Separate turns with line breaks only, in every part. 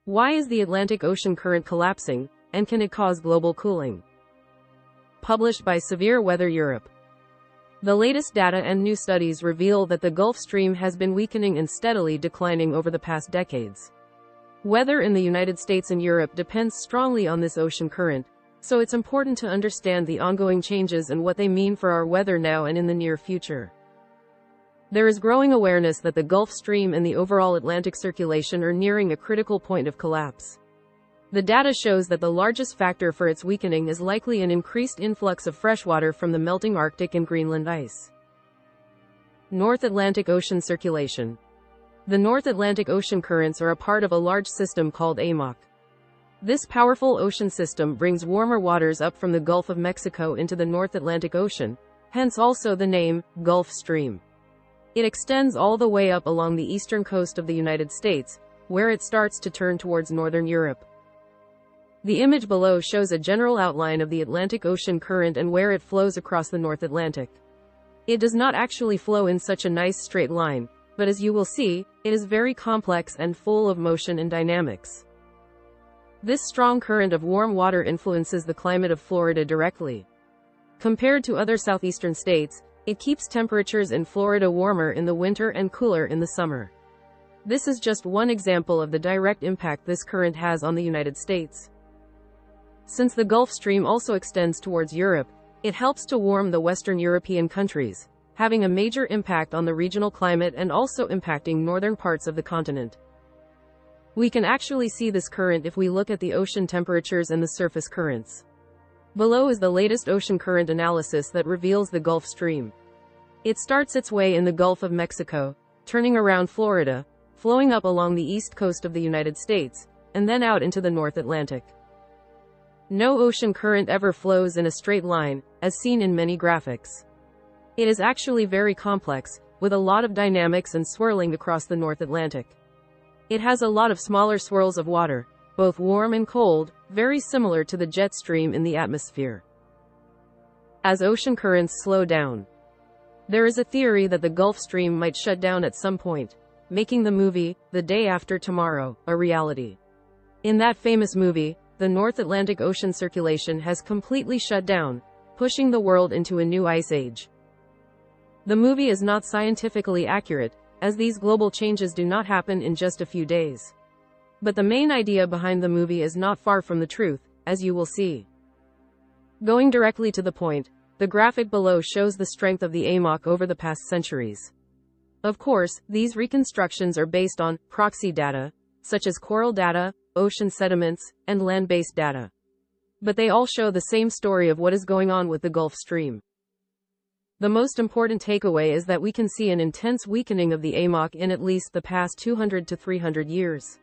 Why is the Atlantic Ocean current collapsing, and can it cause global cooling? Published by Severe Weather Europe. The latest data and new studies reveal that the Gulf Stream has been weakening and steadily declining over the past decades. Weather in the United States and Europe depends strongly on this ocean current, so it's important to understand the ongoing changes and what they mean for our weather now and in the near future. There is growing awareness that the Gulf Stream and the overall Atlantic circulation are nearing a critical point of collapse. The data shows that the largest factor for its weakening is likely an increased influx of freshwater from the melting Arctic and Greenland ice. North Atlantic Ocean circulation. The North Atlantic Ocean currents are a part of a large system called AMOC. This powerful ocean system brings warmer waters up from the Gulf of Mexico into the North Atlantic Ocean, hence also the name, Gulf Stream. It extends all the way up along the eastern coast of the United States, where it starts to turn towards northern Europe. The image below shows a general outline of the Atlantic Ocean current and where it flows across the North Atlantic. It does not actually flow in such a nice straight line, but as you will see, it is very complex and full of motion and dynamics. This strong current of warm water influences the climate of Florida directly. Compared to other southeastern states, it keeps temperatures in Florida warmer in the winter and cooler in the summer. This is just one example of the direct impact this current has on the United States. Since the Gulf Stream also extends towards Europe, it helps to warm the Western European countries, having a major impact on the regional climate and also impacting northern parts of the continent. We can actually see this current if we look at the ocean temperatures and the surface currents. Below is the latest ocean current analysis that reveals the Gulf Stream. It starts its way in the Gulf of Mexico, turning around Florida, flowing up along the east coast of the United States, and then out into the North Atlantic. No ocean current ever flows in a straight line, as seen in many graphics. It is actually very complex, with a lot of dynamics and swirling across the North Atlantic. It has a lot of smaller swirls of water, both warm and cold, very similar to the jet stream in the atmosphere. As ocean currents slow down, there is a theory that the Gulf Stream might shut down at some point, making the movie, The Day After Tomorrow, a reality. In that famous movie, the North Atlantic Ocean circulation has completely shut down, pushing the world into a new ice age. The movie is not scientifically accurate, as these global changes do not happen in just a few days. But the main idea behind the movie is not far from the truth, as you will see. Going directly to the point, the graphic below shows the strength of the AMOC over the past centuries. Of course, these reconstructions are based on proxy data, such as coral data, ocean sediments, and land-based data. But they all show the same story of what is going on with the Gulf Stream. The most important takeaway is that we can see an intense weakening of the AMOC in at least the past 200 to 300 years.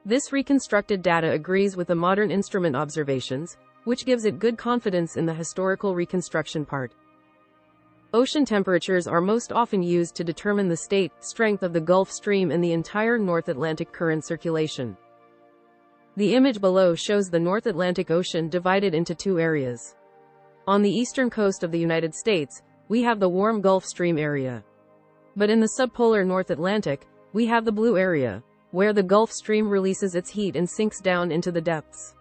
This reconstructed data agrees with the modern instrument observations, which gives it good confidence in the historical reconstruction part. Ocean temperatures are most often used to determine the strength of the Gulf Stream and the entire North Atlantic current circulation. The image below shows the North Atlantic Ocean divided into two areas. On the eastern coast of the United States, we have the warm Gulf Stream area. But in the subpolar North Atlantic, we have the blue area, where the Gulf Stream releases its heat and sinks down into the depths.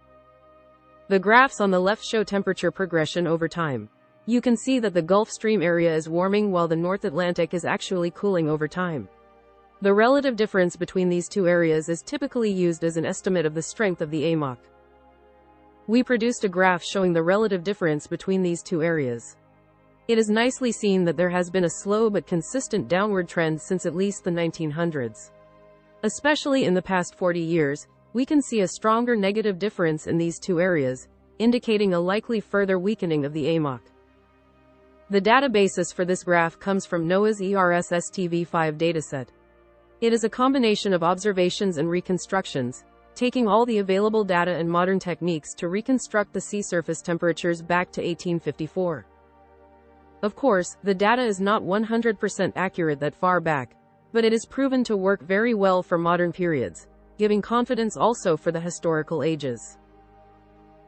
The graphs on the left show temperature progression over time. You can see that the Gulf Stream area is warming while the North Atlantic is actually cooling over time. The relative difference between these two areas is typically used as an estimate of the strength of the AMOC. We produced a graph showing the relative difference between these two areas. It is nicely seen that there has been a slow but consistent downward trend since at least the 1900s. Especially in the past 40 years, we can see a stronger negative difference in these two areas, indicating a likely further weakening of the AMOC. The data basis for this graph comes from NOAA's ERS-STV5 dataset. It is a combination of observations and reconstructions, taking all the available data and modern techniques to reconstruct the sea surface temperatures back to 1854. Of course, the data is not 100% accurate that far back, but it is proven to work very well for modern periods, giving confidence also for the historical ages.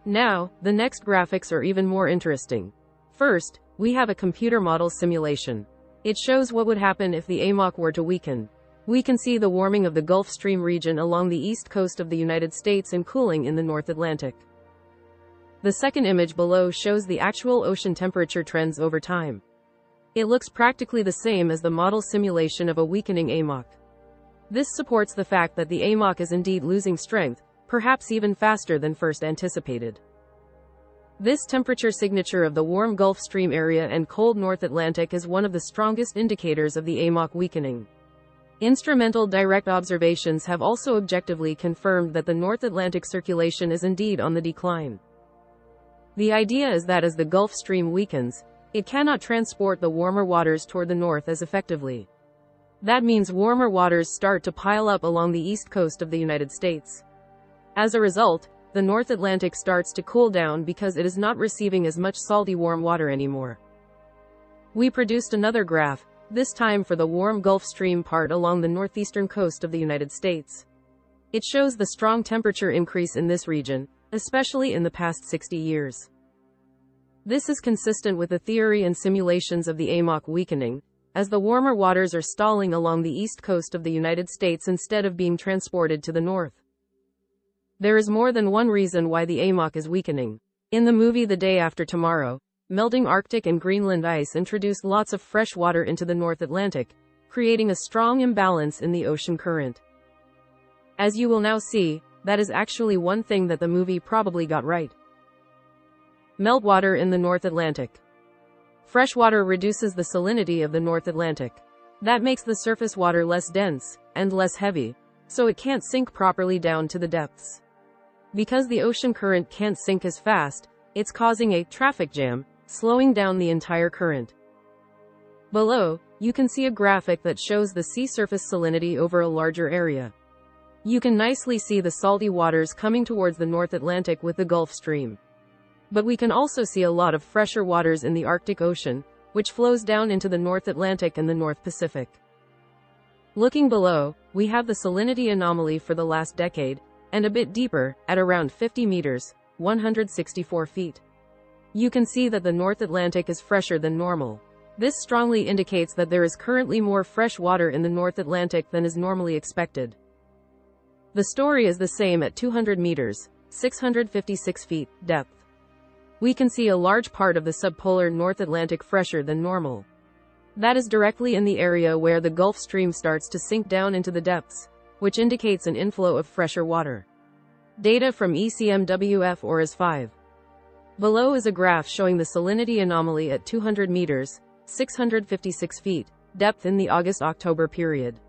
Now, the next graphics are even more interesting. First, we have a computer model simulation. It shows what would happen if the AMOC were to weaken. We can see the warming of the Gulf Stream region along the east coast of the United States and cooling in the North Atlantic. The second image below shows the actual ocean temperature trends over time. It looks practically the same as the model simulation of a weakening AMOC. This supports the fact that the AMOC is indeed losing strength, perhaps even faster than first anticipated. This temperature signature of the warm Gulf Stream area and cold North Atlantic is one of the strongest indicators of the AMOC weakening. Instrumental direct observations have also objectively confirmed that the North Atlantic circulation is indeed on the decline. The idea is that as the Gulf Stream weakens, it cannot transport the warmer waters toward the north as effectively. That means warmer waters start to pile up along the east coast of the United States. As a result, the North Atlantic starts to cool down because it is not receiving as much salty warm water anymore. We produced another graph, this time for the warm Gulf Stream part along the northeastern coast of the United States. It shows the strong temperature increase in this region, especially in the past 60 years. This is consistent with the theory and simulations of the AMOC weakening, as the warmer waters are stalling along the east coast of the United States instead of being transported to the north. There is more than one reason why the AMOC is weakening. In the movie The Day After Tomorrow, melting Arctic and Greenland ice introduced lots of fresh water into the North Atlantic, creating a strong imbalance in the ocean current. As you will now see, that is actually one thing that the movie probably got right. Meltwater in the North Atlantic. Fresh water reduces the salinity of the North Atlantic. That makes the surface water less dense, and less heavy, so it can't sink properly down to the depths. Because the ocean current can't sink as fast, it's causing a traffic jam, slowing down the entire current. Below, you can see a graphic that shows the sea surface salinity over a larger area. You can nicely see the salty waters coming towards the North Atlantic with the Gulf Stream. But we can also see a lot of fresher waters in the Arctic Ocean, which flows down into the North Atlantic and the North Pacific. Looking below, we have the salinity anomaly for the last decade, and a bit deeper, at around 50 meters, 164 feet. You can see that the North Atlantic is fresher than normal. This strongly indicates that there is currently more fresh water in the North Atlantic than is normally expected. The story is the same at 200 meters, 656 feet, depth. We can see a large part of the subpolar North Atlantic fresher than normal. That is directly in the area where the Gulf Stream starts to sink down into the depths, which indicates an inflow of fresher water. Data from ECMWF ORAS 5. Below is a graph showing the salinity anomaly at 200 meters, 656 feet, depth in the August-October period.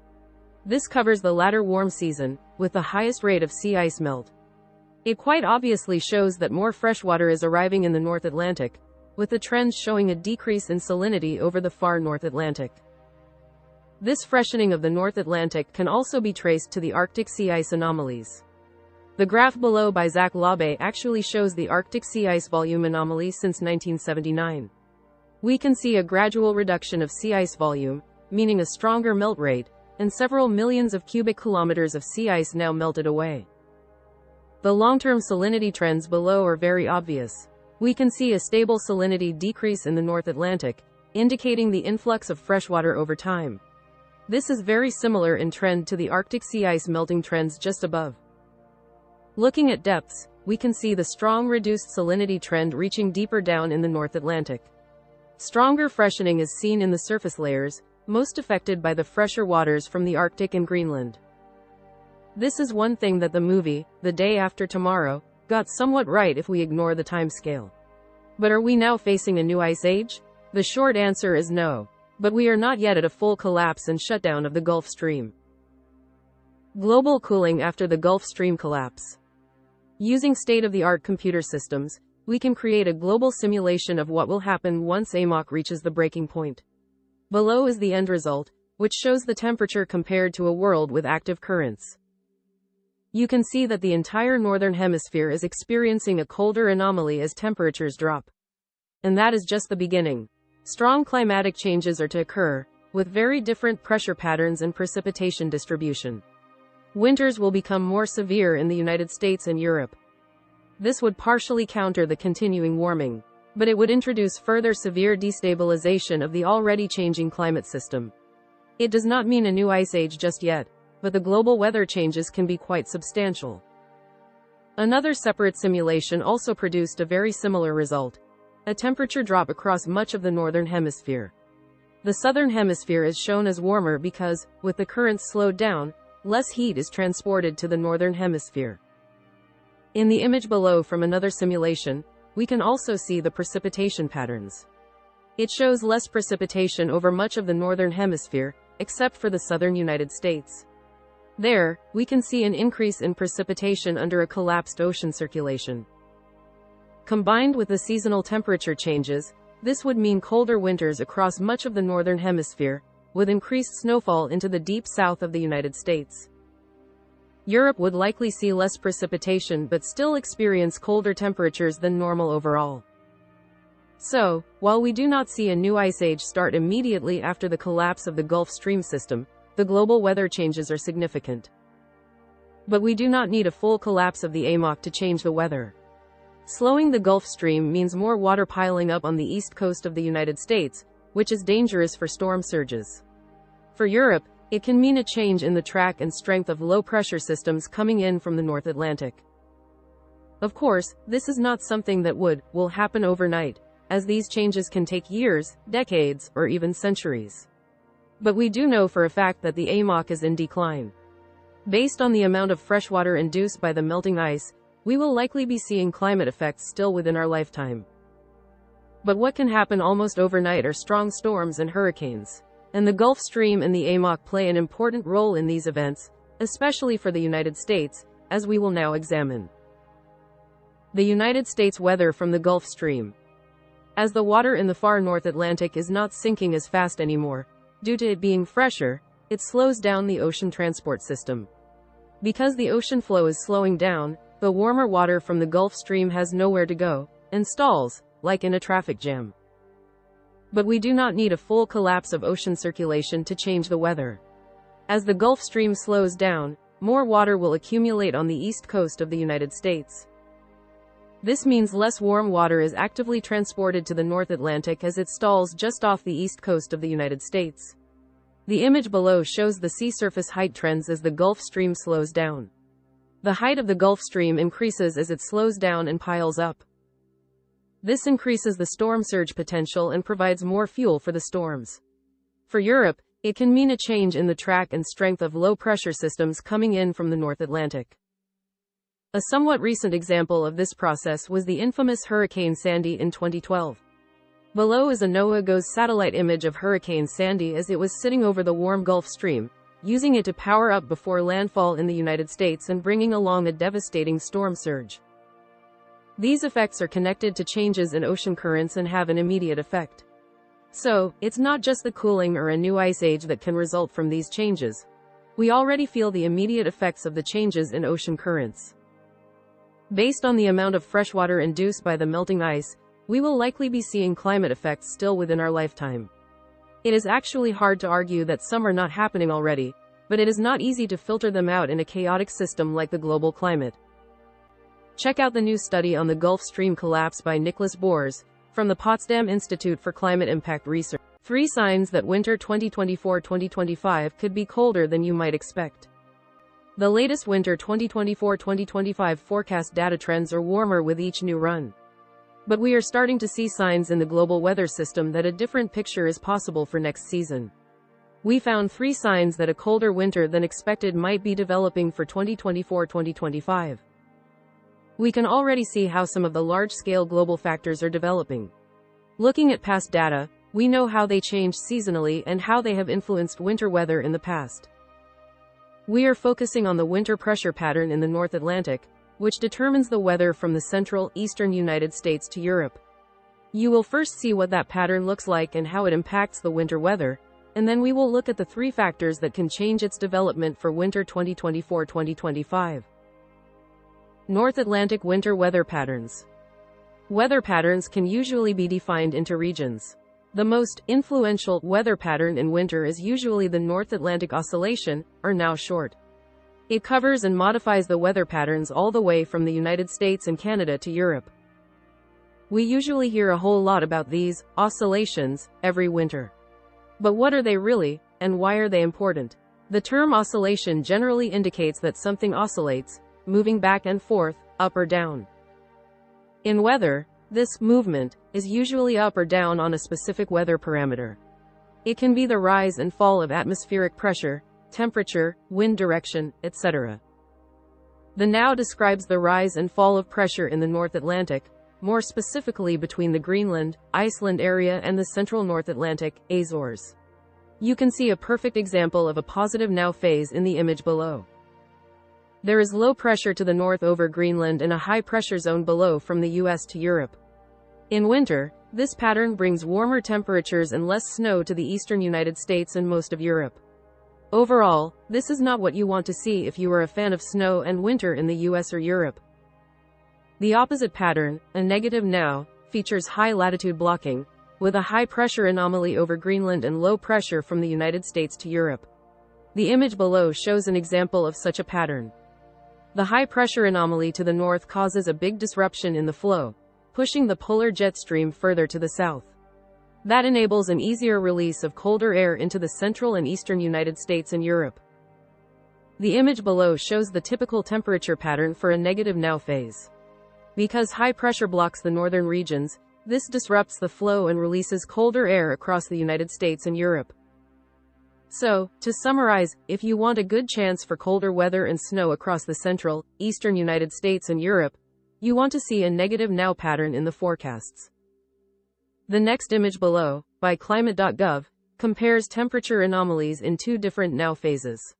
This covers the latter warm season, with the highest rate of sea ice melt. It quite obviously shows that more fresh water is arriving in the North Atlantic, with the trends showing a decrease in salinity over the far North Atlantic. This freshening of the North Atlantic can also be traced to the Arctic sea ice anomalies. The graph below by Zach Labe actually shows the Arctic sea ice volume anomaly since 1979. We can see a gradual reduction of sea ice volume, meaning a stronger melt rate, and several millions of cubic kilometers of sea ice now melted away. The long-term salinity trends below are very obvious. We can see a stable salinity decrease in the North Atlantic, indicating the influx of freshwater over time. This is very similar in trend to the Arctic sea ice melting trends just above. Looking at depths, we can see the strong reduced salinity trend reaching deeper down in the North Atlantic. Stronger freshening is seen in the surface layers, most affected by the fresher waters from the Arctic and Greenland. This is one thing that the movie, The Day After Tomorrow, got somewhat right if we ignore the time scale. But are we now facing a new ice age? The short answer is no. But we are not yet at a full collapse and shutdown of the Gulf Stream. Global cooling after the Gulf Stream collapse. Using state-of-the-art computer systems, we can create a global simulation of what will happen once AMOC reaches the breaking point. Below is the end result, which shows the temperature compared to a world with active currents. You can see that the entire northern hemisphere is experiencing a colder anomaly as temperatures drop. And that is just the beginning. Strong climatic changes are to occur, with very different pressure patterns and precipitation distribution. Winters will become more severe in the United States and Europe. This would partially counter the continuing warming, but it would introduce further severe destabilization of the already changing climate system. It does not mean a new ice age just yet, but the global weather changes can be quite substantial. Another separate simulation also produced a very similar result: a temperature drop across much of the northern hemisphere. The southern hemisphere is shown as warmer because, with the currents slowed down, less heat is transported to the northern hemisphere. In the image below from another simulation, we can also see the precipitation patterns. It shows less precipitation over much of the northern hemisphere, except for the southern United States. There, we can see an increase in precipitation under a collapsed ocean circulation. Combined with the seasonal temperature changes, this would mean colder winters across much of the northern hemisphere, with increased snowfall into the deep south of the United States. Europe would likely see less precipitation but still experience colder temperatures than normal overall. So, while we do not see a new ice age start immediately after the collapse of the Gulf Stream system, the global weather changes are significant. But we do not need a full collapse of the AMOC to change the weather. Slowing the Gulf Stream means more water piling up on the east coast of the United States, which is dangerous for storm surges. For Europe, it can mean a change in the track and strength of low-pressure systems coming in from the North Atlantic. Of course, this is not something that will happen overnight, as these changes can take years, decades, or even centuries. But we do know for a fact that the AMOC is in decline. Based on the amount of freshwater induced by the melting ice, we will likely be seeing climate effects still within our lifetime. But what can happen almost overnight are strong storms and hurricanes. And the Gulf Stream and the AMOC play an important role in these events, especially for the United States, as we will now examine. The United States weather from the Gulf Stream. As the water in the far North Atlantic is not sinking as fast anymore, due to it being fresher, it slows down the ocean transport system. Because the ocean flow is slowing down, the warmer water from the Gulf Stream has nowhere to go, and stalls, like in a traffic jam. But we do not need a full collapse of ocean circulation to change the weather. As the Gulf Stream slows down, more water will accumulate on the east coast of the United States. This means less warm water is actively transported to the North Atlantic as it stalls just off the east coast of the United States. The image below shows the sea surface height trends as the Gulf Stream slows down. The height of the Gulf Stream increases as it slows down and piles up. This increases the storm surge potential and provides more fuel for the storms. For Europe, it can mean a change in the track and strength of low-pressure systems coming in from the North Atlantic. A somewhat recent example of this process was the infamous Hurricane Sandy in 2012. Below is a NOAA satellite image of Hurricane Sandy as it was sitting over the warm Gulf Stream, using it to power up before landfall in the United States and bringing along a devastating storm surge. These effects are connected to changes in ocean currents and have an immediate effect. So, it's not just the cooling or a new ice age that can result from these changes. We already feel the immediate effects of the changes in ocean currents. Based on the amount of freshwater induced by the melting ice, we will likely be seeing climate effects still within our lifetime. It is actually hard to argue that some are not happening already, but it is not easy to filter them out in a chaotic system like the global climate. Check out the new study on the Gulf Stream collapse by Nicholas Boers, from the Potsdam Institute for Climate Impact Research. 3 signs that winter 2024-2025 could be colder than you might expect. The latest winter 2024-2025 forecast data trends are warmer with each new run. But we are starting to see signs in the global weather system that a different picture is possible for next season. We found 3 signs that a colder winter than expected might be developing for 2024-2025. We can already see how some of the large-scale global factors are developing. Looking at past data, we know how they changed seasonally and how they have influenced winter weather in the past. We are focusing on the winter pressure pattern in the North Atlantic, which determines the weather from the central, eastern United States to Europe. You will first see what that pattern looks like and how it impacts the winter weather, and then we will look at the 3 factors that can change its development for winter 2024-2025. North Atlantic winter weather patterns. Weather patterns can usually be defined into regions. The most influential weather pattern in winter is usually the North Atlantic Oscillation, or now short. It covers and modifies the weather patterns all the way from the United States and Canada to Europe. We usually hear a whole lot about these oscillations every winter. But what are they really? and why are they important? The term oscillation generally indicates that something oscillates, moving back and forth, up or down. In weather, this movement is usually up or down on a specific weather parameter. It can be the rise and fall of atmospheric pressure, temperature, wind direction, etc. The now describes the rise and fall of pressure in the North Atlantic, more specifically between the Greenland, Iceland area and the central North Atlantic, Azores. You can see a perfect example of a positive now phase in the image below. There is low pressure to the north over Greenland and a high pressure zone below from the US to Europe. In winter, this pattern brings warmer temperatures and less snow to the eastern United States and most of Europe. Overall, this is not what you want to see if you are a fan of snow and winter in the US or Europe. The opposite pattern, a negative now, features high latitude blocking, with a high pressure anomaly over Greenland and low pressure from the United States to Europe. The image below shows an example of such a pattern. The high pressure anomaly to the north causes a big disruption in the flow, pushing the polar jet stream further to the south. That enables an easier release of colder air into the central and eastern United States and Europe. The image below shows the typical temperature pattern for a negative now phase. Because high pressure blocks the northern regions, this disrupts the flow and releases colder air across the United States and Europe. So, to summarize, if you want a good chance for colder weather and snow across the central, eastern United States and Europe, you want to see a negative now pattern in the forecasts. The next image below, by climate.gov, compares temperature anomalies in two different now phases.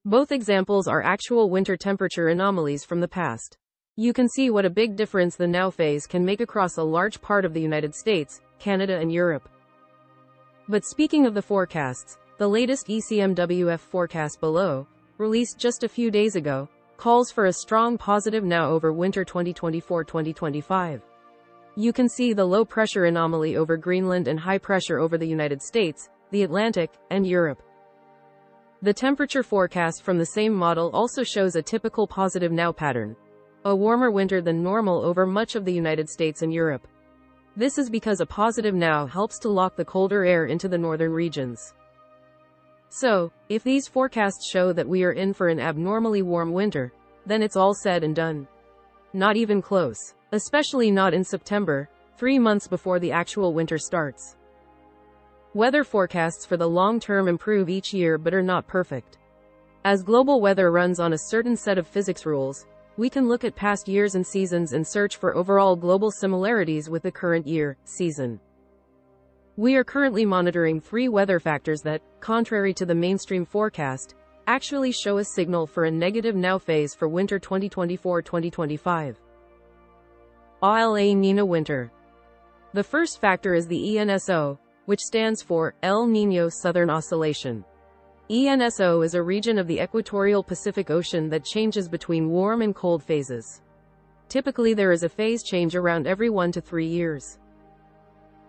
Both examples are actual winter temperature anomalies from the past. You can see what a big difference the now phase can make across a large part of the United States, Canada and Europe. But speaking of the forecasts, the latest ECMWF forecast below, released just a few days ago, calls for a strong positive now over winter 2024-2025. You can see the low pressure anomaly over Greenland and high pressure over the United States, the Atlantic, and Europe. The temperature forecast from the same model also shows a typical positive now pattern. A warmer winter than normal over much of the United States and Europe. This is because a positive now helps to lock the colder air into the northern regions. So, if these forecasts show that we are in for an abnormally warm winter, then it's all said and done. Not even close. Especially not in September, 3 months before the actual winter starts. Weather forecasts for the long term improve each year but are not perfect. As global weather runs on a certain set of physics rules, we can look at past years and seasons and search for overall global similarities with the current year, season. We are currently monitoring 3 weather factors that, contrary to the mainstream forecast, actually show a signal for a negative now phase for winter 2024-2025. El Niño winter. The first factor is the ENSO, which stands for El Niño Southern Oscillation. ENSO is a region of the equatorial Pacific Ocean that changes between warm and cold phases. Typically there is a phase change around every 1 to 3 years.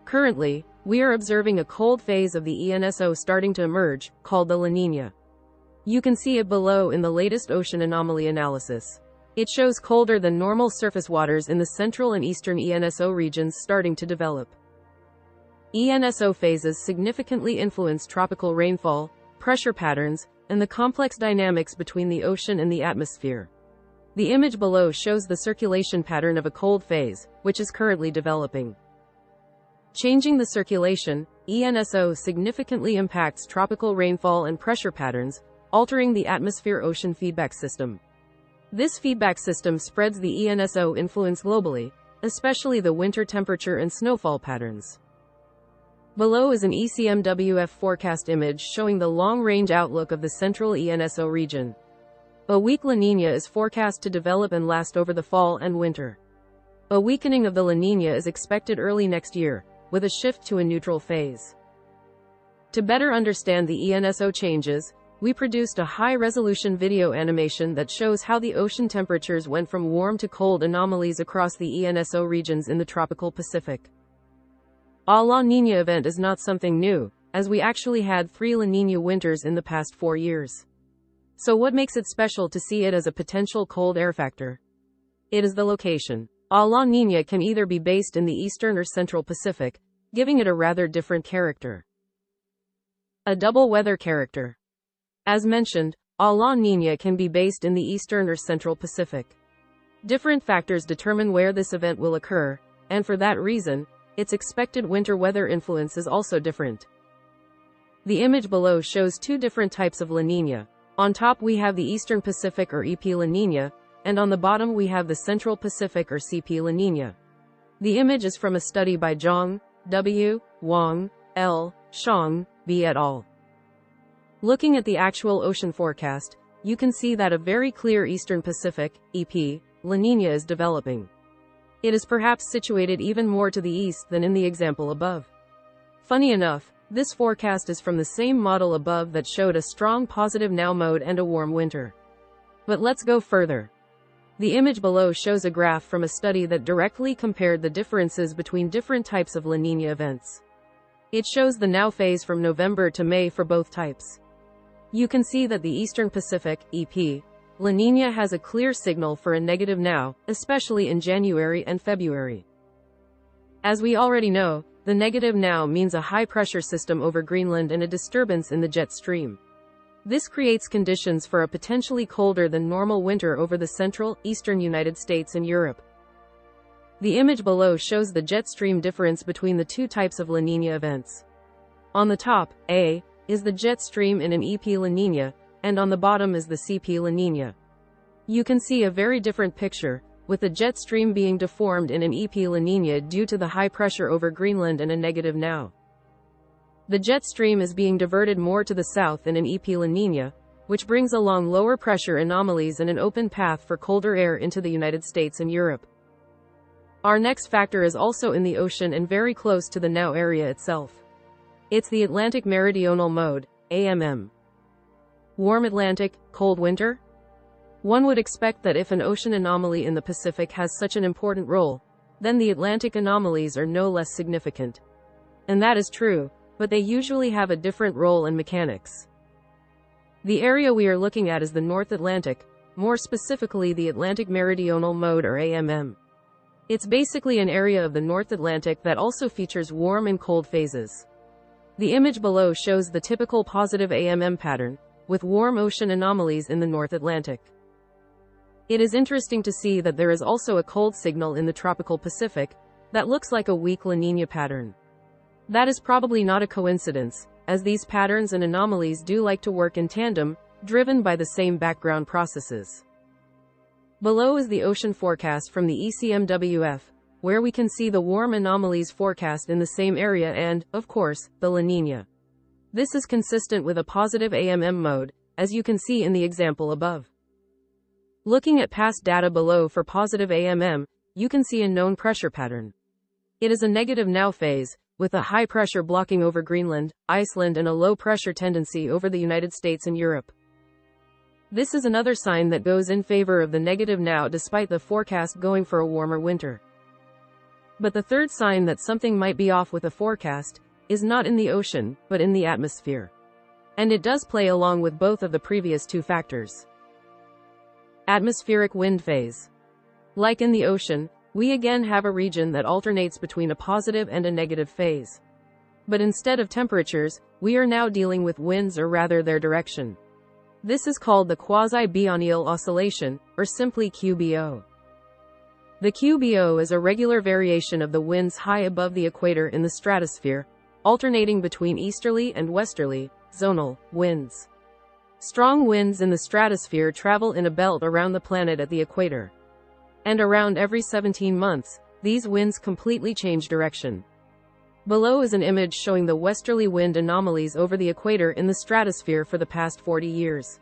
Currently, we are observing a cold phase of the ENSO starting to emerge, called the La Niña. You can see it below in the latest ocean anomaly analysis. It shows colder than normal surface waters in the central and eastern ENSO regions starting to develop. ENSO phases significantly influence tropical rainfall, pressure patterns, and the complex dynamics between the ocean and the atmosphere. The image below shows the circulation pattern of a cold phase, which is currently developing. Changing the circulation, ENSO significantly impacts tropical rainfall and pressure patterns, altering the atmosphere-ocean feedback system. This feedback system spreads the ENSO influence globally, especially the winter temperature and snowfall patterns. Below is an ECMWF forecast image showing the long-range outlook of the central ENSO region. A weak La Niña is forecast to develop and last over the fall and winter. A weakening of the La Niña is expected early next year, with a shift to a neutral phase. To better understand the ENSO changes, we produced a high-resolution video animation that shows how the ocean temperatures went from warm to cold anomalies across the ENSO regions in the tropical Pacific. A La Niña event is not something new, as we actually had 3 La Niña winters in the past 4 years. So what makes it special to see it as a potential cold air factor? It is the location. A La Niña can either be based in the eastern or central Pacific, giving it a rather different character. A double weather character. As mentioned, a La Niña can be based in the eastern or central Pacific. Different factors determine where this event will occur, and for that reason, its expected winter weather influence is also different. The image below shows two different types of La Niña. On top we have the Eastern Pacific or EP La Niña, and on the bottom we have the Central Pacific or CP La Niña. The image is from a study by Zhang, W, Wang, L, Shang, B et al. Looking at the actual ocean forecast, you can see that a very clear Eastern Pacific, EP, La Niña is developing. It is perhaps situated even more to the east than in the example above. Funny enough, this forecast is from the same model above that showed a strong positive now mode and a warm winter. But let's go further. The image below shows a graph from a study that directly compared the differences between different types of La Niña events. It shows the now phase from November to May for both types. You can see that the Eastern Pacific, EP, La Niña has a clear signal for a negative now, especially in January and February. As we already know, the negative now means a high-pressure system over Greenland and a disturbance in the jet stream. This creates conditions for a potentially colder than normal winter over the central, eastern United States and Europe. The image below shows the jet stream difference between the two types of La Niña events. On the top, A, is the jet stream in an EP La Niña, and on the bottom is the CP La Niña. You can see a very different picture, with the jet stream being deformed in an EP La Niña due to the high pressure over Greenland and a negative now. The jet stream is being diverted more to the south in an EP La Niña, which brings along lower pressure anomalies and an open path for colder air into the United States and Europe. Our next factor is also in the ocean and very close to the now area itself. It's the Atlantic Meridional Mode, AMM. Warm Atlantic, cold winter? One would expect that if an ocean anomaly in the Pacific has such an important role, then the Atlantic anomalies are no less significant. And that is true, but they usually have a different role and mechanics. The area we are looking at is the North Atlantic, more specifically the Atlantic Meridional Mode or AMM. It's basically an area of the North Atlantic that also features warm and cold phases. The image below shows the typical positive AMM pattern, with warm ocean anomalies in the North Atlantic. It is interesting to see that there is also a cold signal in the tropical Pacific, that looks like a weak La Niña pattern. That is probably not a coincidence, as these patterns and anomalies do like to work in tandem, driven by the same background processes. Below is the ocean forecast from the ECMWF, where we can see the warm anomalies forecast in the same area and, of course, the La Niña. This is consistent with a positive AMM mode, as you can see in the example above. Looking at past data below for positive AMM, you can see a known pressure pattern. It is a negative now phase, with a high pressure blocking over Greenland, Iceland and a low pressure tendency over the United States and Europe. This is another sign that goes in favor of the negative now despite the forecast going for a warmer winter. But the third sign that something might be off with the forecast is not in the ocean, but in the atmosphere. And it does play along with both of the previous two factors. Atmospheric wind phase. Like in the ocean, we again have a region that alternates between a positive and a negative phase. But instead of temperatures, we are now dealing with winds or rather their direction. This is called the quasi-biennial oscillation, or simply QBO. The QBO is a regular variation of the winds high above the equator in the stratosphere, alternating between easterly and westerly, zonal, winds. Strong winds in the stratosphere travel in a belt around the planet at the equator. And around every 17 months, these winds completely change direction. Below is an image showing the westerly wind anomalies over the equator in the stratosphere for the past 40 years.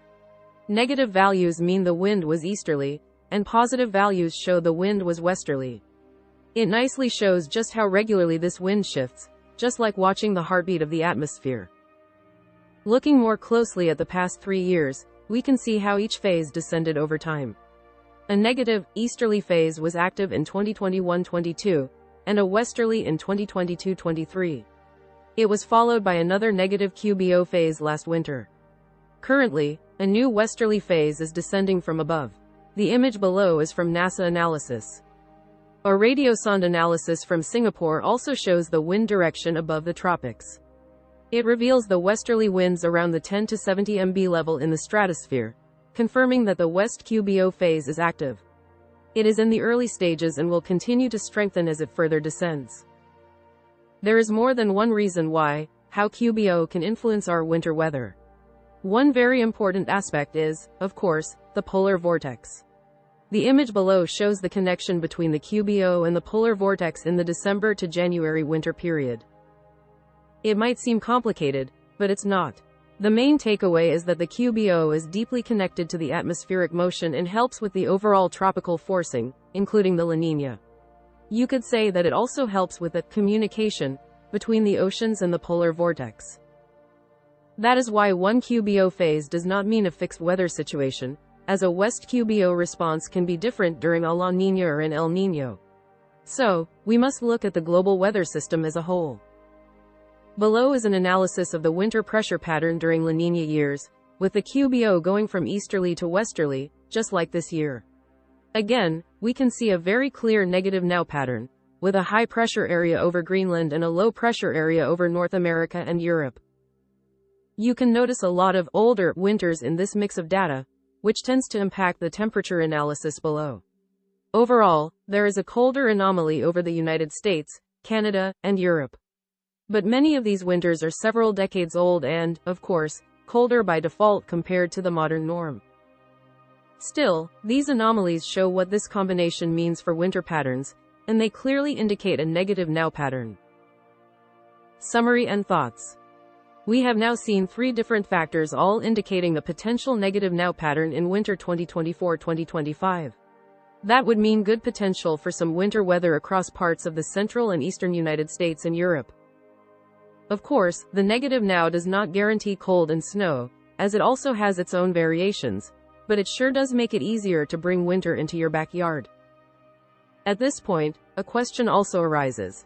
Negative values mean the wind was easterly, and positive values show the wind was westerly. It nicely shows just how regularly this wind shifts, just like watching the heartbeat of the atmosphere. Looking more closely at the past 3 years, we can see how each phase descended over time. A negative, easterly phase was active in 2021-22, and a westerly in 2022-23. It was followed by another negative QBO phase last winter. Currently, a new westerly phase is descending from above. The image below is from NASA analysis. A radiosonde analysis from Singapore also shows the wind direction above the tropics. It reveals the westerly winds around the 10 to 70 MB level in the stratosphere, confirming that the West QBO phase is active. It is in the early stages and will continue to strengthen as it further descends. There is more than one reason how QBO can influence our winter weather. One very important aspect is, of course, the polar vortex. The image below shows the connection between the QBO and the polar vortex in the December to January winter period. It might seem complicated, but it's not. The main takeaway is that the QBO is deeply connected to the atmospheric motion and helps with the overall tropical forcing, including the La Niña. You could say that it also helps with the communication between the oceans and the polar vortex. That is why one QBO phase does not mean a fixed weather situation, as a West QBO response can be different during a La Niña or an El Niño. So, we must look at the global weather system as a whole. Below is an analysis of the winter pressure pattern during La Niña years, with the QBO going from easterly to westerly, just like this year. Again, we can see a very clear negative now pattern, with a high pressure area over Greenland and a low pressure area over North America and Europe. You can notice a lot of older winters in this mix of data, which tends to impact the temperature analysis below. Overall, there is a colder anomaly over the United States, Canada, and Europe. But many of these winters are several decades old and, of course, colder by default compared to the modern norm. Still, these anomalies show what this combination means for winter patterns, and they clearly indicate a negative now pattern. Summary and thoughts. We have now seen three different factors all indicating a potential negative now pattern in winter 2024-2025. That would mean good potential for some winter weather across parts of the central and eastern United States and Europe. Of course, the negative now does not guarantee cold and snow, as it also has its own variations, but it sure does make it easier to bring winter into your backyard. At this point, a question also arises.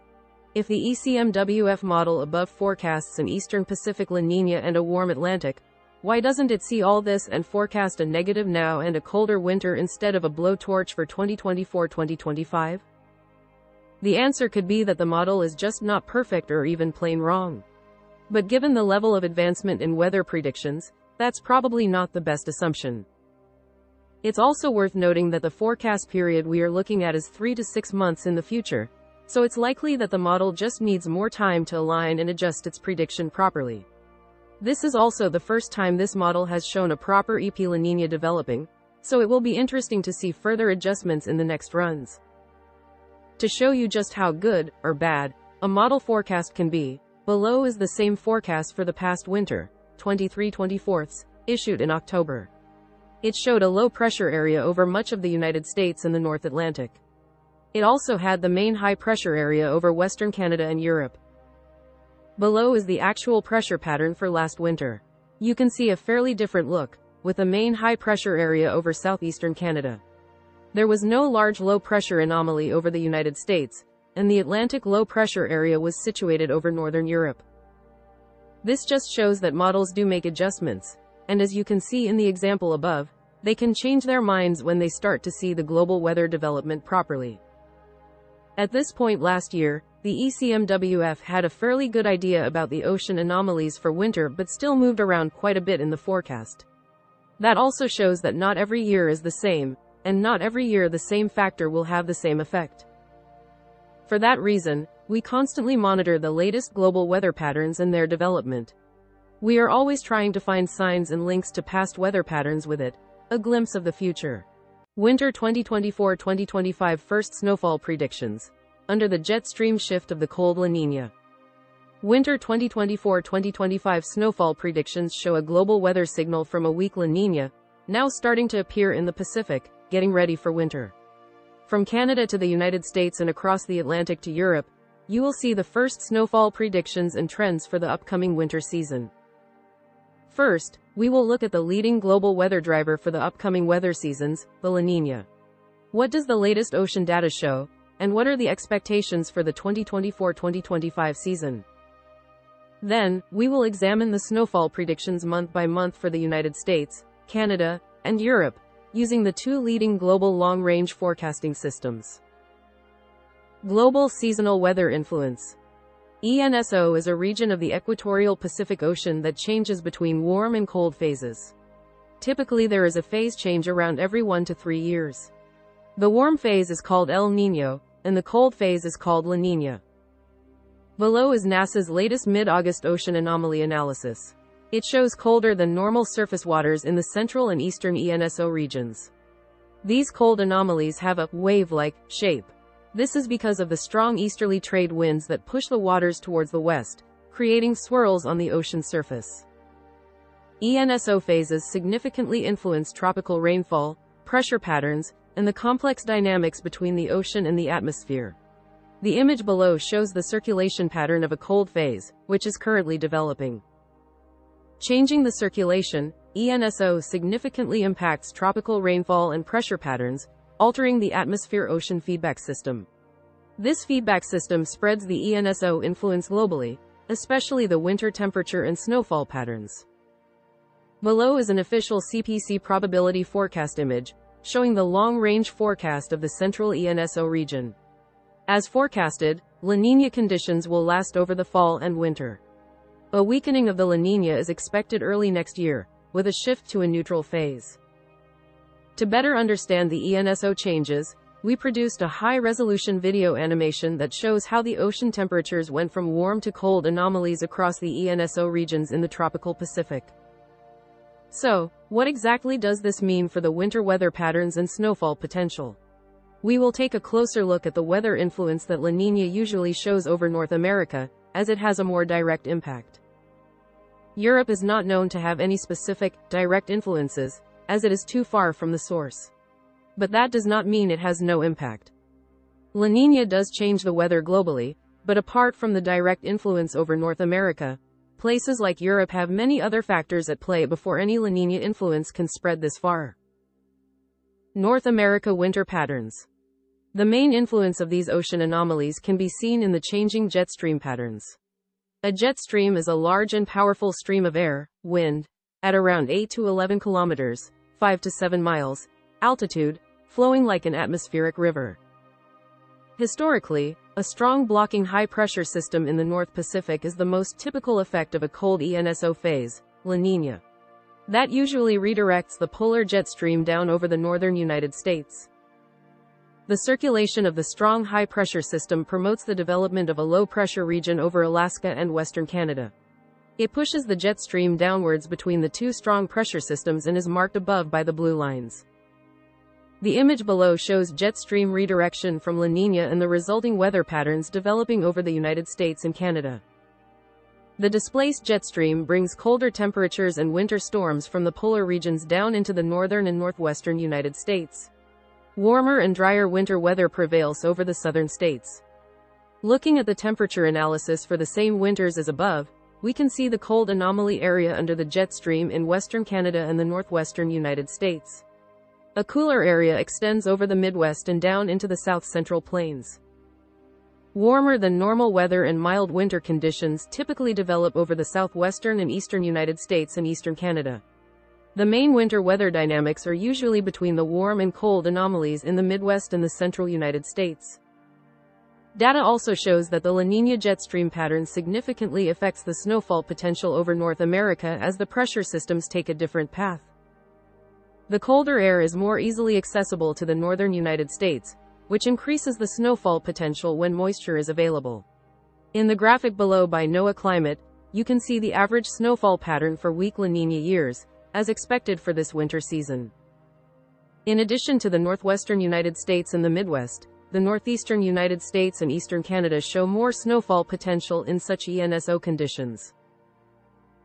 If the ECMWF model above forecasts an eastern Pacific La Niña and a warm Atlantic, why doesn't it see all this and forecast a negative now and a colder winter instead of a blowtorch for 2024-2025? The answer could be that the model is just not perfect or even plain wrong. But given the level of advancement in weather predictions, that's probably not the best assumption. It's also worth noting that the forecast period we are looking at is 3 to 6 months in the future, so it's likely that the model just needs more time to align and adjust its prediction properly. This is also the first time this model has shown a proper EP La Niña developing, so it will be interesting to see further adjustments in the next runs. To show you just how good, or bad, a model forecast can be, below is the same forecast for the past winter, 23/24, issued in October. It showed a low pressure area over much of the United States and the North Atlantic. It also had the main high pressure area over Western Canada and Europe. Below is the actual pressure pattern for last winter. You can see a fairly different look, with a main high pressure area over southeastern Canada. There was no large low-pressure anomaly over the United States, and the Atlantic low-pressure area was situated over northern Europe. This just shows that models do make adjustments, and as you can see in the example above, they can change their minds when they start to see the global weather development properly. At this point last year, the ECMWF had a fairly good idea about the ocean anomalies for winter but still moved around quite a bit in the forecast. That also shows that not every year is the same, and not every year the same factor will have the same effect. For that reason, we constantly monitor the latest global weather patterns and their development. We are always trying to find signs and links to past weather patterns with it, a glimpse of the future. Winter 2024-2025 first snowfall predictions, under the jet stream shift of the cold La Niña. Winter 2024-2025 snowfall predictions show a global weather signal from a weak La Niña, now starting to appear in the Pacific, getting ready for winter. From Canada to the United States and across the Atlantic to Europe, you will see the first snowfall predictions and trends for the upcoming winter season. First, we will look at the leading global weather driver for the upcoming weather seasons, the La Niña. What does the latest ocean data show, and what are the expectations for the 2024-2025 season? Then, we will examine the snowfall predictions month by month for the United States, Canada, and Europe, using the two leading global long-range forecasting systems. Global seasonal weather influence. ENSO is a region of the equatorial Pacific Ocean that changes between warm and cold phases. Typically there is a phase change around every 1 to 3 years. The warm phase is called El Niño, and the cold phase is called La Niña. Below is NASA's latest mid-August ocean anomaly analysis. It shows colder than normal surface waters in the central and eastern ENSO regions. These cold anomalies have a wave-like shape. This is because of the strong easterly trade winds that push the waters towards the west, creating swirls on the ocean surface. ENSO phases significantly influence tropical rainfall, pressure patterns, and the complex dynamics between the ocean and the atmosphere. The image below shows the circulation pattern of a cold phase, which is currently developing. Changing the circulation, ENSO significantly impacts tropical rainfall and pressure patterns, altering the atmosphere-ocean feedback system. This feedback system spreads the ENSO influence globally, especially the winter temperature and snowfall patterns. Below is an official CPC probability forecast image, showing the long-range forecast of the central ENSO region. As forecasted, La Niña conditions will last over the fall and winter. A weakening of the La Niña is expected early next year, with a shift to a neutral phase. To better understand the ENSO changes, we produced a high-resolution video animation that shows how the ocean temperatures went from warm to cold anomalies across the ENSO regions in the tropical Pacific. So, what exactly does this mean for the winter weather patterns and snowfall potential? We will take a closer look at the weather influence that La Niña usually shows over North America, as it has a more direct impact. Europe is not known to have any specific, direct influences, as it is too far from the source. But that does not mean it has no impact. La Niña does change the weather globally, but apart from the direct influence over North America, places like Europe have many other factors at play before any La Niña influence can spread this far. North America winter patterns. The main influence of these ocean anomalies can be seen in the changing jet stream patterns. A jet stream is a large and powerful stream of air, wind, at around 8 to 11 kilometers, 5 to 7 miles, altitude, flowing like an atmospheric river. Historically, a strong blocking high-pressure system in the North Pacific is the most typical effect of a cold ENSO phase, La Niña. That usually redirects the polar jet stream down over the northern United States. The circulation of the strong high-pressure system promotes the development of a low-pressure region over Alaska and western Canada. It pushes the jet stream downwards between the two strong pressure systems and is marked above by the blue lines. The image below shows jet stream redirection from La Niña and the resulting weather patterns developing over the United States and Canada. The displaced jet stream brings colder temperatures and winter storms from the polar regions down into the northern and northwestern United States. Warmer and drier winter weather prevails over the southern states. Looking at the temperature analysis for the same winters as above, we can see the cold anomaly area under the jet stream in western Canada and the northwestern United States. A cooler area extends over the Midwest and down into the south-central plains. Warmer than normal weather and mild winter conditions typically develop over the southwestern and eastern United States and eastern Canada. The main winter weather dynamics are usually between the warm and cold anomalies in the Midwest and the central United States. Data also shows that the La Niña jet stream pattern significantly affects the snowfall potential over North America as the pressure systems take a different path. The colder air is more easily accessible to the northern United States, which increases the snowfall potential when moisture is available. In the graphic below by NOAA Climate, you can see the average snowfall pattern for weak La Niña years, as expected for this winter season. In addition to the northwestern United States and the Midwest, the northeastern United States and eastern Canada show more snowfall potential in such ENSO conditions.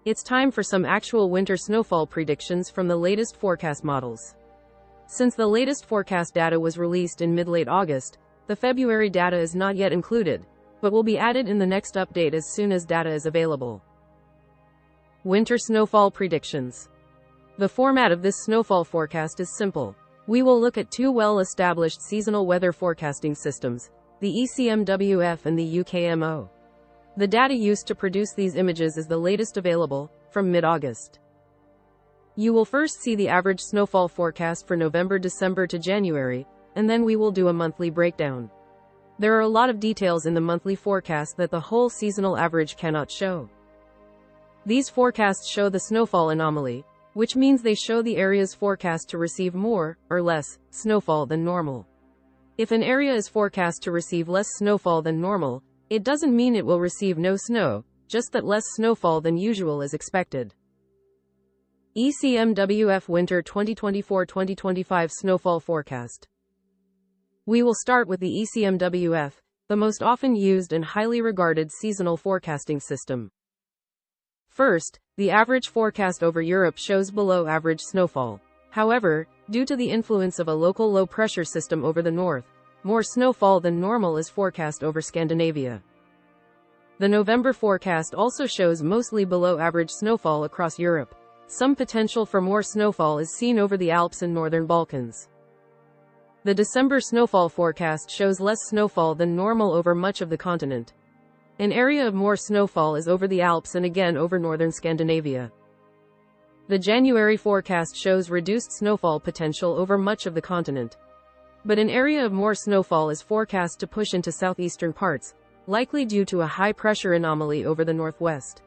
It's time for some actual winter snowfall predictions from the latest forecast models. Since the latest forecast data was released in mid-late August, the February data is not yet included, but will be added in the next update as soon as data is available. Winter snowfall predictions. The format of this snowfall forecast is simple. We will look at two well-established seasonal weather forecasting systems, the ECMWF and the UKMO. The data used to produce these images is the latest available, from mid-August. You will first see the average snowfall forecast for November, December to January, and then we will do a monthly breakdown. There are a lot of details in the monthly forecast that the whole seasonal average cannot show. These forecasts show the snowfall anomaly, which means they show the areas forecast to receive more, or less, snowfall than normal. If an area is forecast to receive less snowfall than normal, it doesn't mean it will receive no snow, just that less snowfall than usual is expected. ECMWF Winter 2024-2025 Snowfall Forecast. We will start with the ECMWF, the most often used and highly regarded seasonal forecasting system. First, the average forecast over Europe shows below average snowfall. However, due to the influence of a local low-pressure system over the north, more snowfall than normal is forecast over Scandinavia. The November forecast also shows mostly below average snowfall across Europe. Some potential for more snowfall is seen over the Alps and northern Balkans. The December snowfall forecast shows less snowfall than normal over much of the continent. An area of more snowfall is over the Alps and again over northern Scandinavia. The January forecast shows reduced snowfall potential over much of the continent. But an area of more snowfall is forecast to push into southeastern parts, likely due to a high-pressure anomaly over the northwest.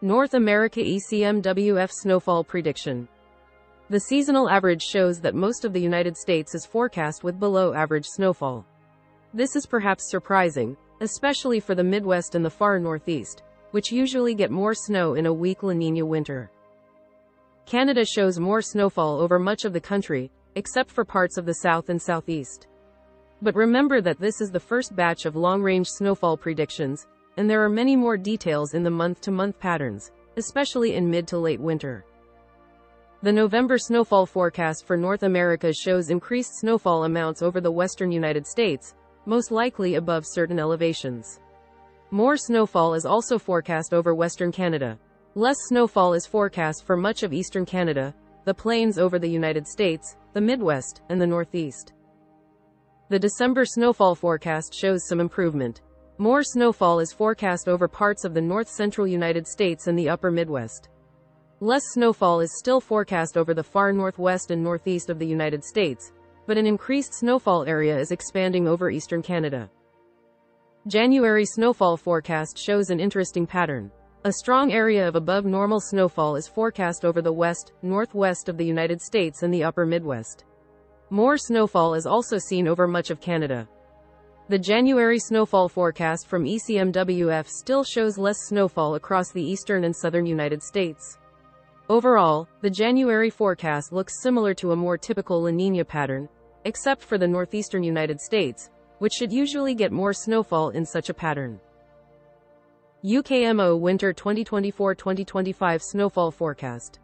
North America ECMWF Snowfall Prediction. The seasonal average shows that most of the United States is forecast with below-average snowfall. This is perhaps surprising, especially for the Midwest and the far Northeast, which usually get more snow in a weak La Niña winter. Canada shows more snowfall over much of the country, except for parts of the South and Southeast. But remember that this is the first batch of long-range snowfall predictions, and there are many more details in the month-to-month patterns, especially in mid to late winter. The November snowfall forecast for North America shows increased snowfall amounts over the western United States, most likely above certain elevations. More snowfall is also forecast over western Canada. Less snowfall is forecast for much of eastern Canada, the plains over the United States, the Midwest, and the Northeast. The December snowfall forecast shows some improvement. More snowfall is forecast over parts of the north-central United States and the upper Midwest. Less snowfall is still forecast over the far northwest and northeast of the United States, but an increased snowfall area is expanding over eastern Canada. January snowfall forecast shows an interesting pattern. A strong area of above normal snowfall is forecast over the west, northwest of the United States and the upper Midwest. More snowfall is also seen over much of Canada. The January snowfall forecast from ECMWF still shows less snowfall across the eastern and southern United States. Overall, the January forecast looks similar to a more typical La Niña pattern, except for the northeastern United States, which should usually get more snowfall in such a pattern. UKMO Winter 2024-2025 Snowfall Forecast.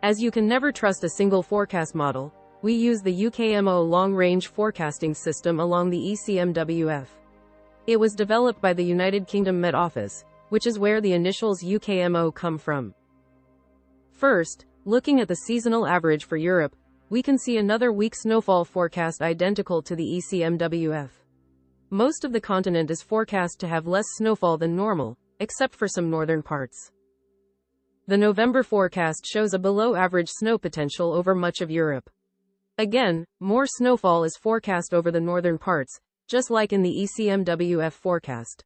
As you can never trust a single forecast model, we use the UKMO long-range forecasting system along the ECMWF. It was developed by the United Kingdom Met Office, which is where the initials UKMO come from. First, looking at the seasonal average for Europe, we can see another weak snowfall forecast identical to the ECMWF. Most of the continent is forecast to have less snowfall than normal, except for some northern parts. The November forecast shows a below-average snow potential over much of Europe. Again, more snowfall is forecast over the northern parts, just like in the ECMWF forecast.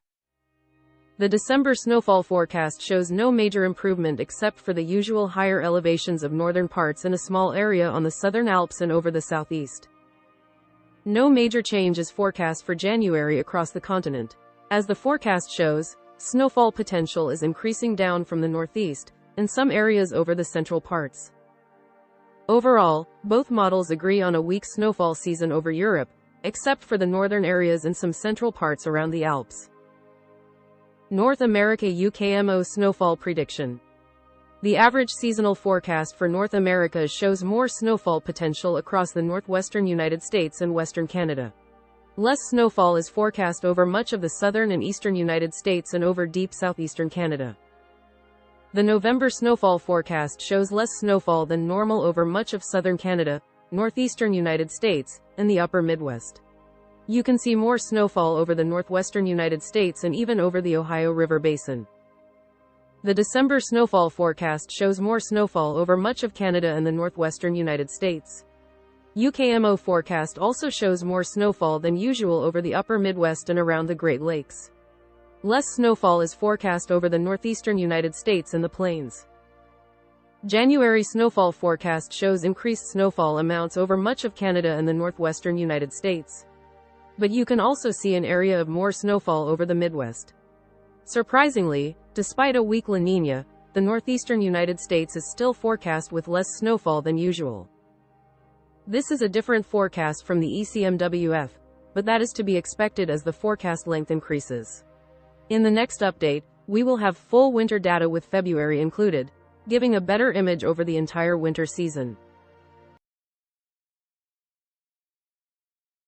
The December snowfall forecast shows no major improvement except for the usual higher elevations of northern parts and a small area on the southern Alps and over the southeast. No major change is forecast for January across the continent. As the forecast shows, snowfall potential is increasing down from the northeast, and some areas over the central parts. Overall, both models agree on a weak snowfall season over Europe, except for the northern areas and some central parts around the Alps. North America UKMO Snowfall Prediction. The average seasonal forecast for North America shows more snowfall potential across the northwestern United States and western Canada. Less snowfall is forecast over much of the southern and eastern United States and over deep southeastern Canada. The November snowfall forecast shows less snowfall than normal over much of southern Canada, northeastern United States, and the upper Midwest. You can see more snowfall over the northwestern United States and even over the Ohio River Basin. The December snowfall forecast shows more snowfall over much of Canada and the northwestern United States. UKMO forecast also shows more snowfall than usual over the upper Midwest and around the Great Lakes. Less snowfall is forecast over the northeastern United States and the plains. January snowfall forecast shows increased snowfall amounts over much of Canada and the northwestern United States. But you can also see an area of more snowfall over the Midwest. Surprisingly, despite a weak La Niña, the northeastern United States is still forecast with less snowfall than usual. This is a different forecast from the ECMWF, but that is to be expected as the forecast length increases. In the next update, we will have full winter data with February included, giving a better image over the entire winter season.